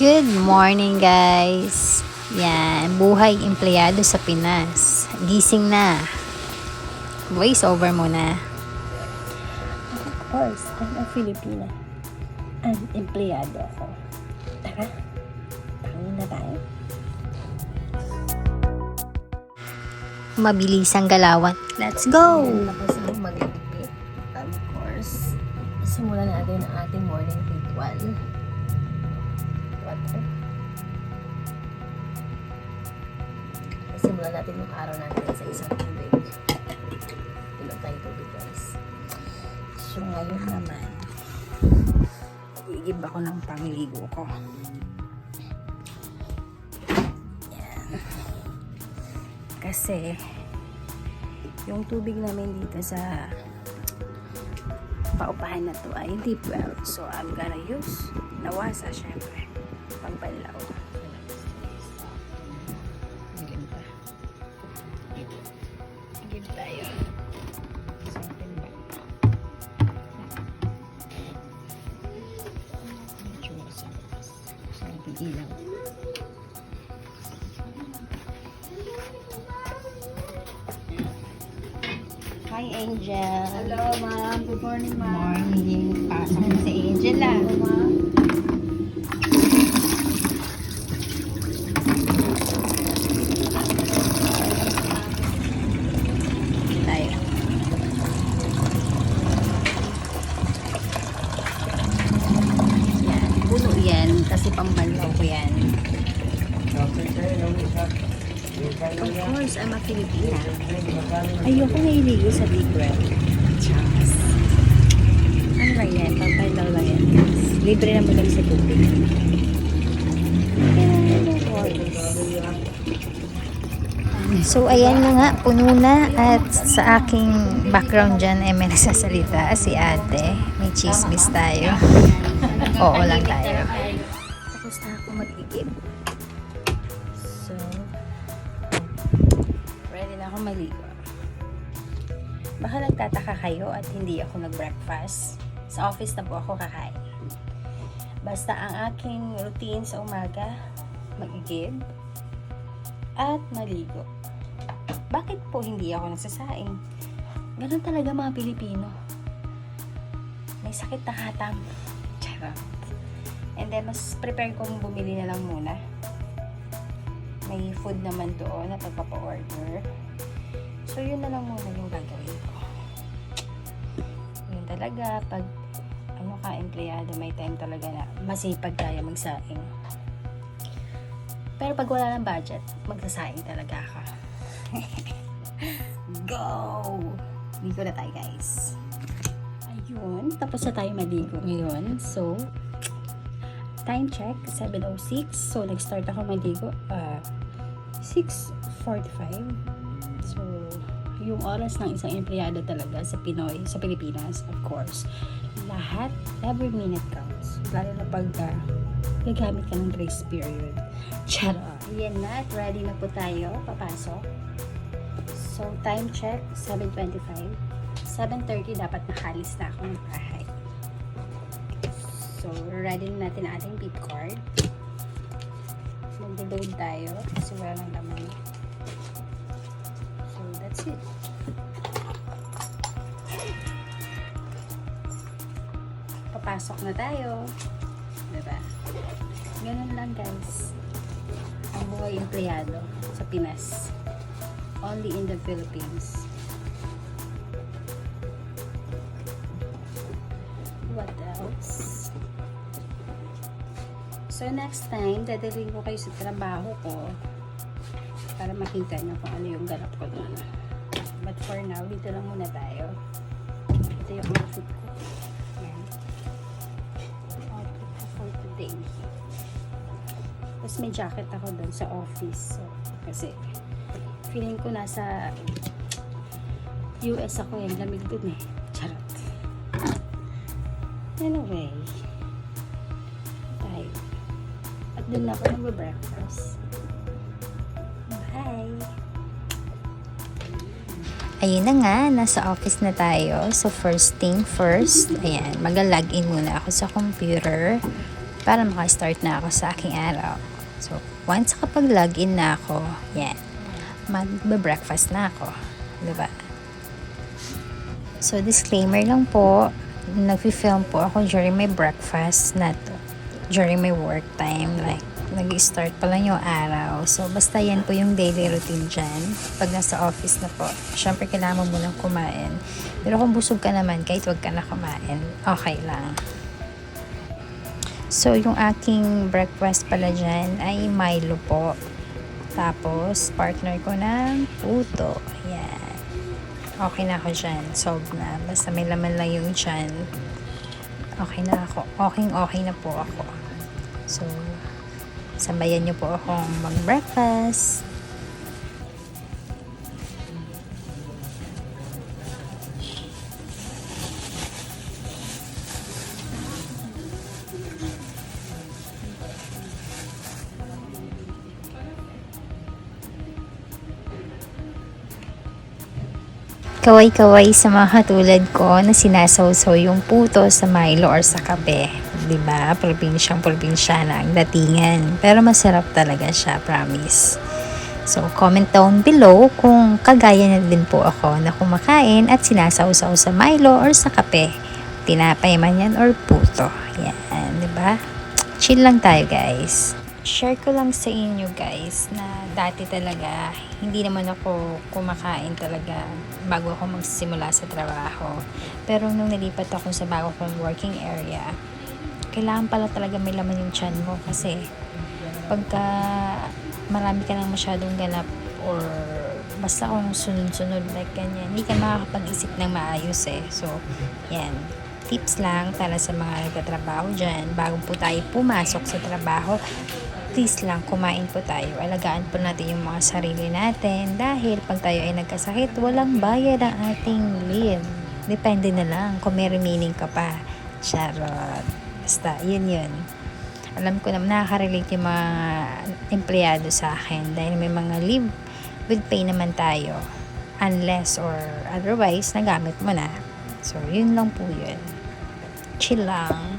Good morning guys. Yan, buhay empleyado sa Pinas. Gising na. Voice over muna. Of course, I'm a Filipina. And empleyado ako. Tara, tangin na tayo. Mabilis ang galawan. Let's go! Tapos na mag-ipit. Of course, simulan natin ang ating morning ritual. Water. Simulan natin yung araw natin sa isang tubig. Inom tayo tubig, guys. So, ngayon naman, nag-iigib ako ng pangligo ko. Yan. Kasi, yung tubig namin dito sa paupahan na to ay deep well. So, I'm gonna use nawasa, syempre. Pangpanlaw. Give tayo. Ilaw. Hi, Angel. Hello, ma'am. Good morning, ma'am. Morning. Pasok na si Angel ah. Hello, ma'am. Tayo. Yan. Puno yan. Kasi pambanlaw ko yan. Of course, I'm a Filipina. Ayoko nahiligo sa big well. Chance. Ano lang yan? Pambanlaw lang yan. Libre naman lang sa tubig. So, ayan na nga, puno na. At sa aking background dyan, may nagsasalita si ate. May chismis tayo. Oo lang tayo. Tapos na ako mag-igib. So, ready na ako maligo. Baka nagtataka kayo at hindi ako nag-breakfast. Sa office na po ako kakain. Basta ang aking routine sa umaga, mag-igib at maligo. Bakit po hindi ako nagsasaing? Ganun talaga mga Pilipino. May sakit na hatam. Charot. And then, mas prepare kong bumili na lang muna. May food naman doon na pagpapa-order. So, yun na lang muna yung gagawin ko. Yun talaga, pag ano ka, empleyado, may time talaga na masipag kaya magsaing. Pero pag wala ng budget, magsasaing talaga ka. Go! Ligo na tayo, guys. Ayun, tapos na tayo maligo ngayon. So, time check, 7:06. So, nag-start ako maligo 6:45. So, yung oras ng isang empleyado talaga sa Pinoy, sa Pilipinas, of course. Lahat, every minute counts. Lalo na pag gagamit ka ng grace period. Charot. Yan na, at ready na po tayo. Papasok. So, time check, 7:25. 7:30 dapat nakalis na ako ng bahay. So, ready na natin ang ating beep card. Mag-load tayo kasi wala nang laman. So, that's it. Papasok na tayo. Diba? Ganun lang, guys. Ang buhay empleyado sa Pinas. Only in the Philippines. What else? So, next time, dadalhin ko kayo sa trabaho ko para makita nyo kung ano yung ganap ko doon. But for now, dito lang muna tayo. Ito yung outfit ko. Yan. Outfit ko for today. Tapos may jacket ako doon sa office. So, kasi feeling ko nasa US ako yung lamig dun eh. Charot. Anyway. Tayo. At dun ako nag-breakfast. Bye! Ayun na nga, nasa office na tayo. So, first thing first, ayan, mag-login muna ako sa computer para maka-start na ako sa aking araw. So, once kapag login na ako, yan, magbe-breakfast na ako. Diba? So, disclaimer lang po, nag-film po ako during my breakfast, not during my work time. Like, nag-start pa lang yung araw. So, basta yan po yung daily routine dyan. Pag nasa office na po, syempre kailangan mo munang kumain. Pero kung busog ka naman, kahit wag ka na kumain, okay lang. So, yung aking breakfast pala dyan ay Milo po. Tapos, partner ko ng puto. Yan. Okay na ako dyan. Solve na. Basta may laman lang yung dyan. Okay na ako. Okay na po ako. So, sabayan niyo po akong mag-breakfast. Kaway-kaway sa mga katulad ko na sinasawsaw yung puto sa Milo or sa kape. Diba? Probinsyang-probinsyana ang datingan. Pero masarap talaga siya, promise. So, comment down below kung kagaya na din po ako na kumakain at sinasawsaw sa Milo or sa kape. Tinapay man yan or puto. Yan, diba? Chill lang tayo, guys. Share ko lang sa inyo guys na dati talaga hindi naman ako kumakain talaga bago ako magsimula sa trabaho. Pero nung nilipat ako sa bago kong working area, kailangan pala talaga may laman yung tiyan mo kasi pagka marami ka nang masyadong ganap or basta kung sunod-sunod like ganyan, hindi ka makakapag-isip ng maayos eh. So, yan. Tips lang para sa mga nagtatrabaho dyan. Bago po tayo pumasok sa trabaho, please lang, kumain po tayo. Alagaan po natin yung mga sarili natin dahil pag tayo ay nagkasakit, walang bayad ang ating leave. Depende na lang kung may remaining ka pa. Charot. Basta, yun. Alam ko na nakaka-relate yung mga empleyado sa akin dahil may mga leave with pay naman tayo. Unless or otherwise, nagamit mo na. So, yun lang po yun. Chill lang.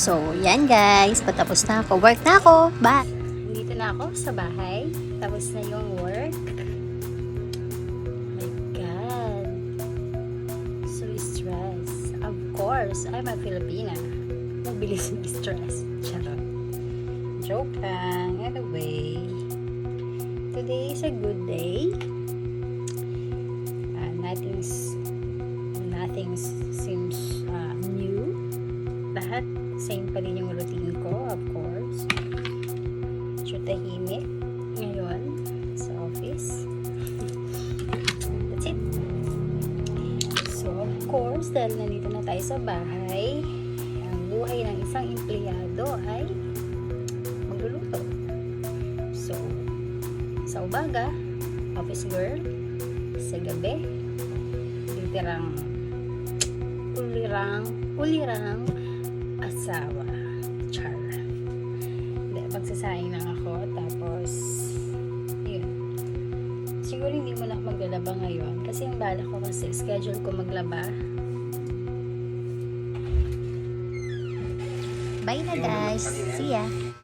So, yan guys. Patapos na ako. Work na ako. Bye! Dito na ako sa bahay. Tapos na yung work. My God. So stressed. Of course, I'm a Filipina. Mabilis ma-stress. Charot. Joke lang. Anyway, today is a good day. Nothing seems new. Lahat same pa rin yung routine ko, of course. Medyo tahimik ngayon sa office. That's it. So, of course, dahil nandito na tayo sa bahay, ang buhay ng isang empleyado ay magluluto. So, sa umaga, office girl. Sa gabi, ulirang asawa. Char. Hindi, pagsasaing lang ako. Tapos, yun. Siguro hindi mo na ako maglalaba ngayon. Kasi yung balak ko kasi, schedule ko maglaba. Bye na guys. See ya.